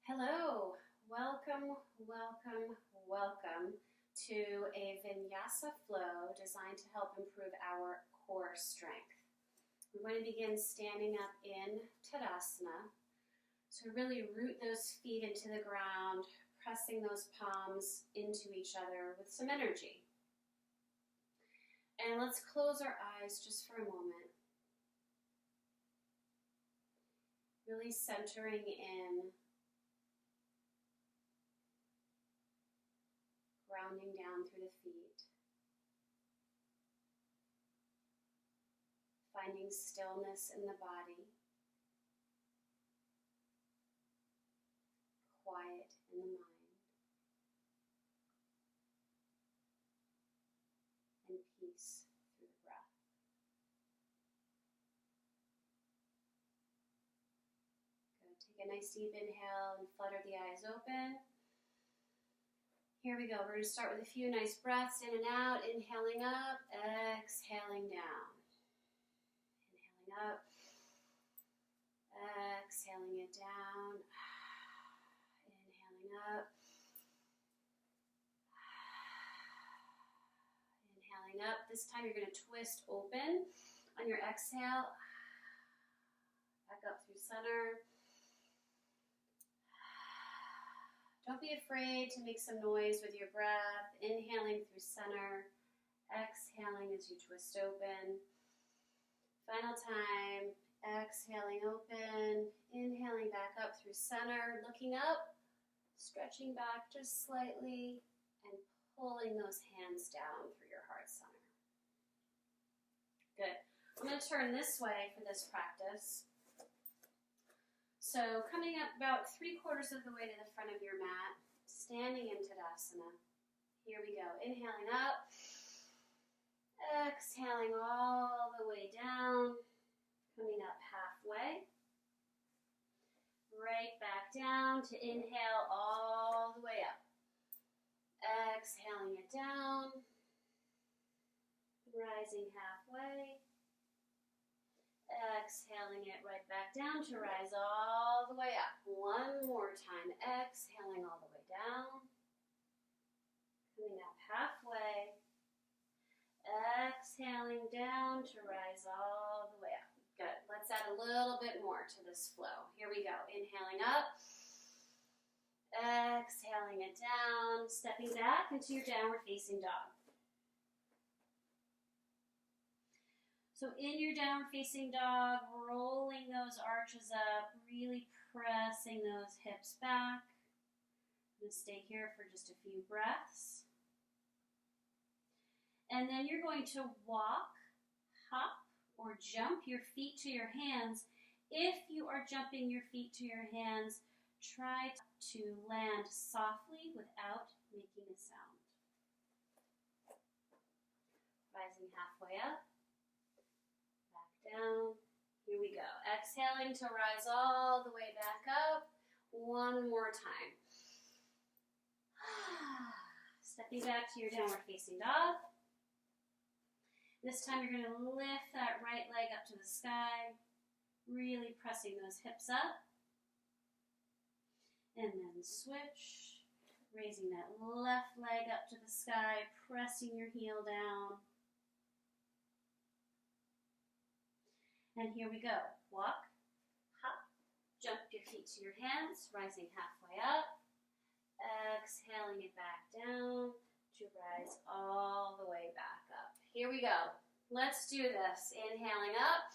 Hello, welcome, welcome, welcome to a Vinyasa flow designed to help improve our core strength. We're going to begin standing up in Tadasana. So really root those feet into the ground, pressing those palms into each other with some energy. And let's close our eyes just for a moment. Really centering in, grounding down through the feet, finding stillness in the body, quiet in the mind, and peace through the breath. Good. Take a nice deep inhale and flutter the eyes open. Here we go. We're going to start with a few nice breaths in and out. Inhaling up, exhaling down. Inhaling up, exhaling it down. Inhaling up. Inhaling up. This time you're going to twist open on your exhale. Back up through center. Don't be afraid to make some noise with your breath. Inhaling through center. Exhaling as you twist open. Final time. Exhaling open. Inhaling back up through center. Looking up. Stretching back just slightly. And pulling those hands down through your heart center. Good. I'm going to turn this way for this practice. So coming up about 3/4 of the way to the front of your mat, standing in Tadasana. Here we go. Inhaling up, exhaling all the way down, coming up halfway. Right back down to inhale all the way up. Exhaling it down, rising halfway. Exhaling it right back down to rise all the way up. One more time. Exhaling all the way down. Coming up halfway. Exhaling down to rise all the way up. Good. Let's add a little bit more to this flow. Here we go. Inhaling up. Exhaling it down. Stepping back into your downward facing dog. So in your downward facing dog, rolling those arches up, really pressing those hips back. I'm going to stay here for just a few breaths. And then you're going to walk, hop, or jump your feet to your hands. If you are jumping your feet to your hands, try to land softly without making a sound. Rising halfway up. Down. Here we go. Exhaling to rise all the way back up. One more time. Stepping back to your downward facing dog. This time you're going to lift that right leg up to the sky, really pressing those hips up. And then switch, raising that left leg up to the sky, pressing your heel down. And here we go. Walk, hop, jump your feet to your hands, rising halfway up. Exhaling it back down to rise all the way back up. Here we go. Let's do this. Inhaling up.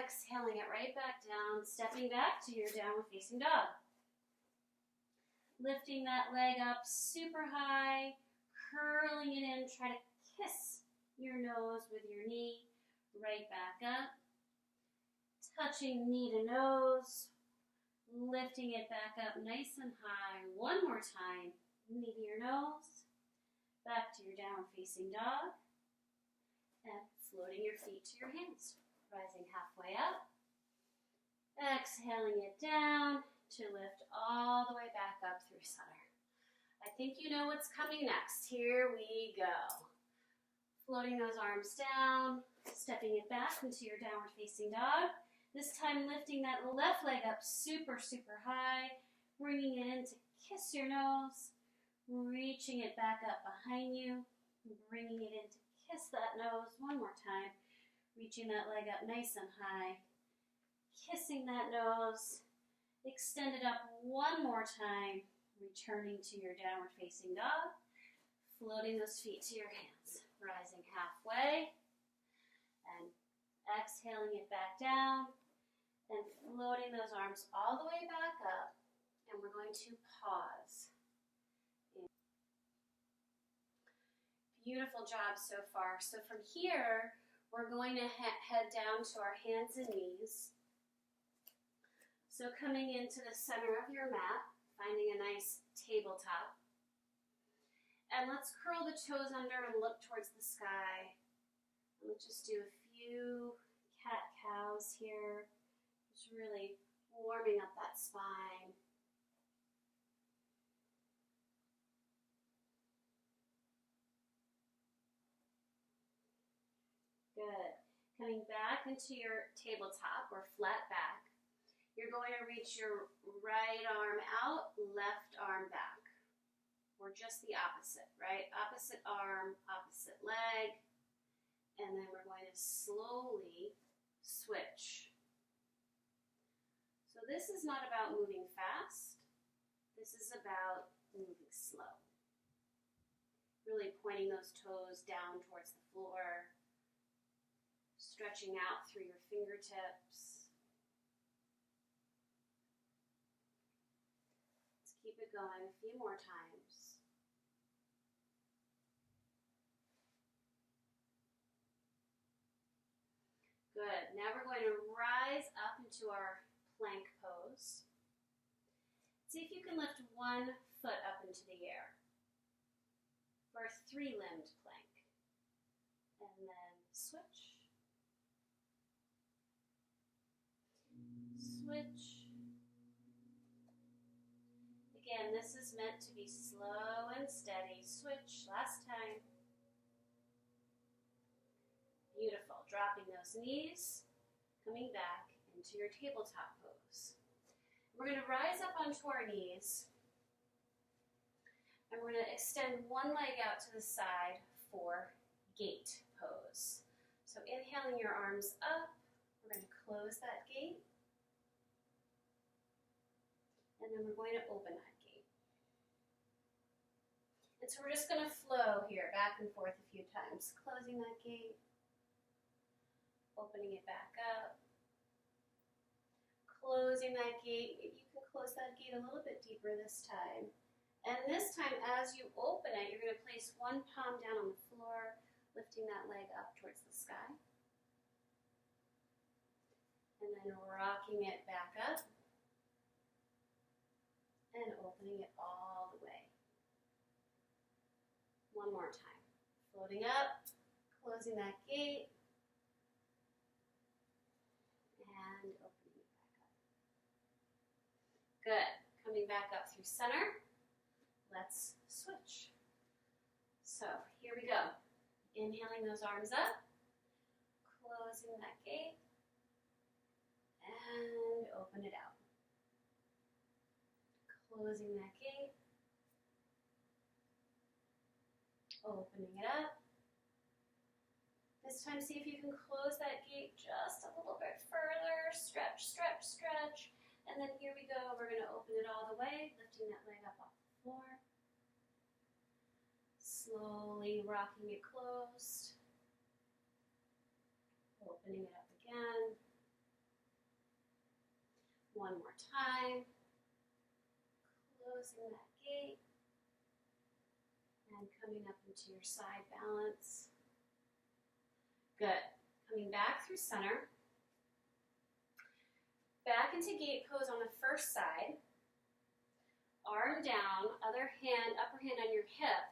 Exhaling it right back down. Stepping back to your downward facing dog. Lifting that leg up super high. Curling it in. Try to kiss your nose with your knee. Right back up, touching knee to nose, lifting it back up nice and high. One more time, knee to your nose, back to your downward facing dog, and floating your feet to your hands. Rising halfway up, exhaling it down to lift all the way back up through center. I think you know what's coming next. Here we go. Floating those arms down, stepping it back into your downward facing dog. This time lifting that left leg up super, super high, bringing it in to kiss your nose, reaching it back up behind you, bringing it in to kiss that nose one more time, reaching that leg up nice and high, kissing that nose, extend it up one more time, returning to your downward facing dog, floating those feet to your hands, rising halfway, and exhaling it back down, and floating those arms all the way back up, and we're going to pause. Beautiful job so far. So from here, we're going to head down to our hands and knees. So coming into the center of your mat, finding a nice tabletop. And let's curl the toes under and look towards the sky. And let's just do a few cat-cows here. Just really warming up that spine. Good. Coming back into your tabletop or flat back, you're going to reach your right arm out, left arm back. Or just the opposite, right? Opposite arm, opposite leg. And then we're going to slowly switch. So this is not about moving fast. This is about moving slow. Really pointing those toes down towards the floor. Stretching out through your fingertips. Let's keep it going a few more times. Good. Now we're going to rise up into our plank pose. See if you can lift one foot up into the air for a three-limbed plank. And then switch. Switch. Again, this is meant to be slow and steady. Switch. Last time. Beautiful. Dropping those knees, coming back into your tabletop pose. We're going to rise up onto our knees, and we're going to extend one leg out to the side for gate pose. So inhaling your arms up, we're going to close that gate, and then we're going to open that gate. And so we're just going to flow here, back and forth a few times, closing that gate, opening it back up, closing that gate. Maybe you can close that gate a little bit deeper this time. And this time, as you open it, you're going to place one palm down on the floor, lifting that leg up towards the sky. And then rocking it back up and opening it all the way. One more time. Floating up, closing that gate, and opening it back up. Good. Coming back up through center. Let's switch. So here we go. Inhaling those arms up, closing that gate, and open it out. Closing that gate, opening it up. This time, see if you can close that gate just a little bit further. Stretch, stretch, stretch. And then here we go. We're going to open it all the way, lifting that leg up off the floor. Slowly rocking it closed. Opening it up again. One more time. Closing that gate. And coming up into your side balance. Good. Coming back through center. Back into gate pose on the first side. Arm down, other hand, upper hand on your hip.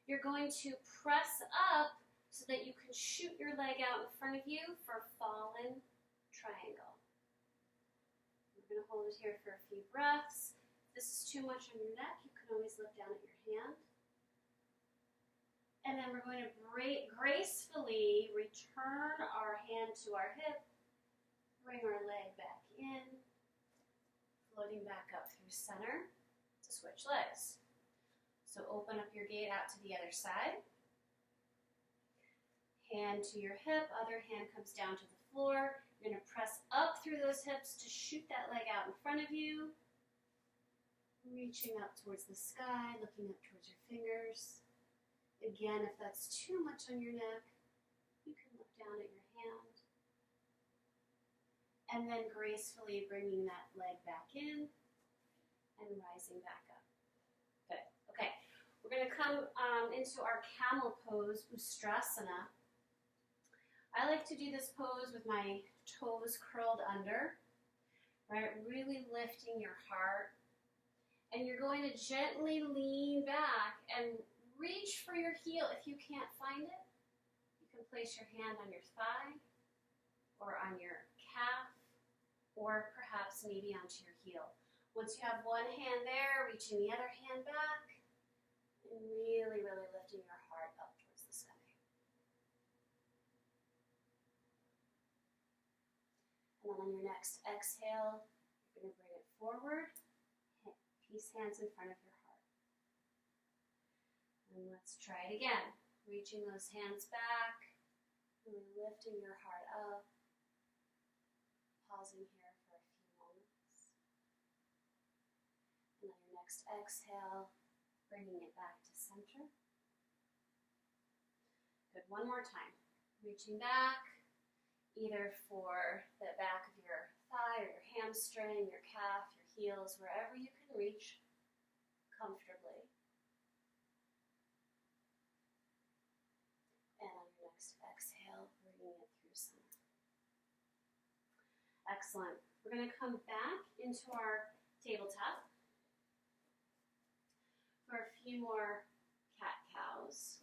You're going to press up so that you can shoot your leg out in front of you for fallen triangle. We're going to hold it here for a few breaths. If this is too much on your neck, you can always look down at your hand. And then we're going to gracefully return our hand to our hip, Bring our leg back in, floating back up through center to switch legs. So open up your gate out to the other side. Hand to your hip, other hand comes down to the floor. You're going to press up through those hips to shoot that leg out in front of you. Reaching up towards the sky, looking up towards your fingers. Again, if that's too much on your neck, you can look down at your hand. And then gracefully bringing that leg back in and rising back up. Good. Okay. We're going to come into our Camel Pose, Ustrasana. I like to do this pose with my toes curled under, right? Really lifting your heart. And you're going to gently lean back and reach for your heel. If you can't find it, you can place your hand on your thigh or on your calf, or perhaps maybe onto your heel. Once you have one hand there, reaching the other hand back, and really, really lifting your heart up towards the sky. And then on your next exhale, you're going to bring it forward, peace hands in front of your heart. And let's try it again. Reaching those hands back, really lifting your heart up. Pausing here for a few moments. And then your next exhale, bringing it back to center. Good, one more time. Reaching back, either for the back of your thigh or your hamstring, your calf, your heels, wherever you can reach comfortably. And on your next exhale, bringing it through center. Excellent. We're going to come back into our tabletop for a few more cat-cows.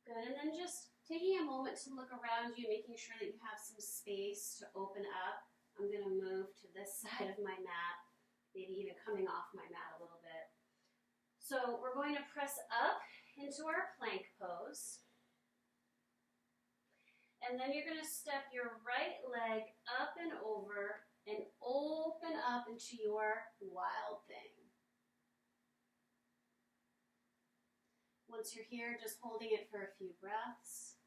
Good, and then just taking a moment to look around you, making sure that you have some space to open up. I'm going to move to this side of my mat, maybe even coming off my mat a little bit. So we're going to press up into our plank pose. And then you're going to step your right leg up and over and open up into your wild thing. Once you're here, just holding it for a few breaths.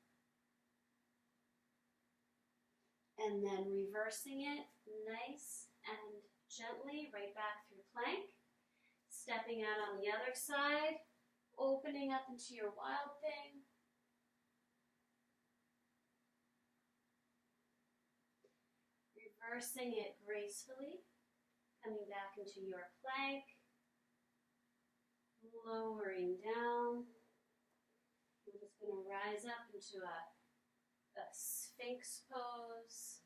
And then reversing it nice and gently right back through plank. Stepping out on the other side, opening up into your wild thing. Reversing it gracefully, coming back into your plank, lowering down. We're just going to rise up into a Sphinx pose,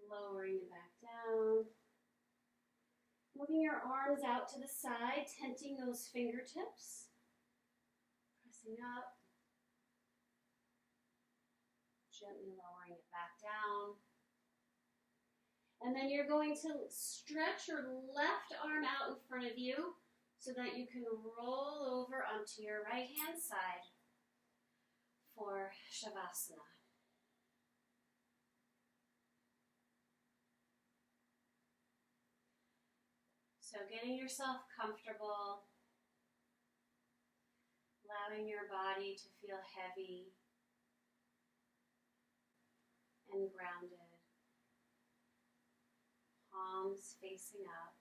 lowering it back down. Moving your arms out to the side, tenting those fingertips. Pressing up. Gently lowering it back down. And then you're going to stretch your left arm out in front of you so that you can roll over onto your right hand side for Shavasana. So getting yourself comfortable, allowing your body to feel heavy and grounded. Palms facing up.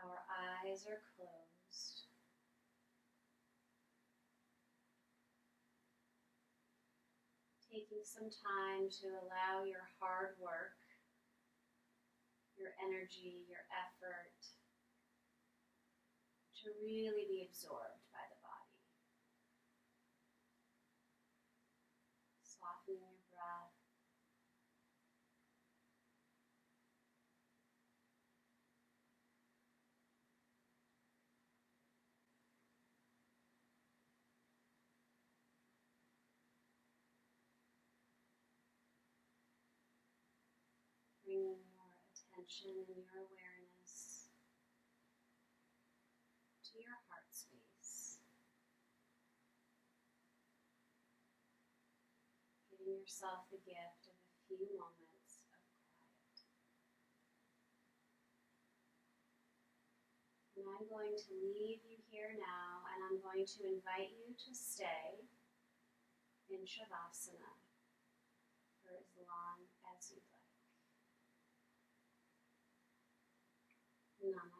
Our eyes are closed. Taking some time to allow your hard work, your energy, your effort to really be absorbed by the body. Softening your breath. Bringing more attention attention and your awareness to your heart space. Giving yourself the gift of a few moments of quiet. And I'm going to leave you here now, and I'm going to invite you to stay in Shavasana for as long as you'd like. Namaste.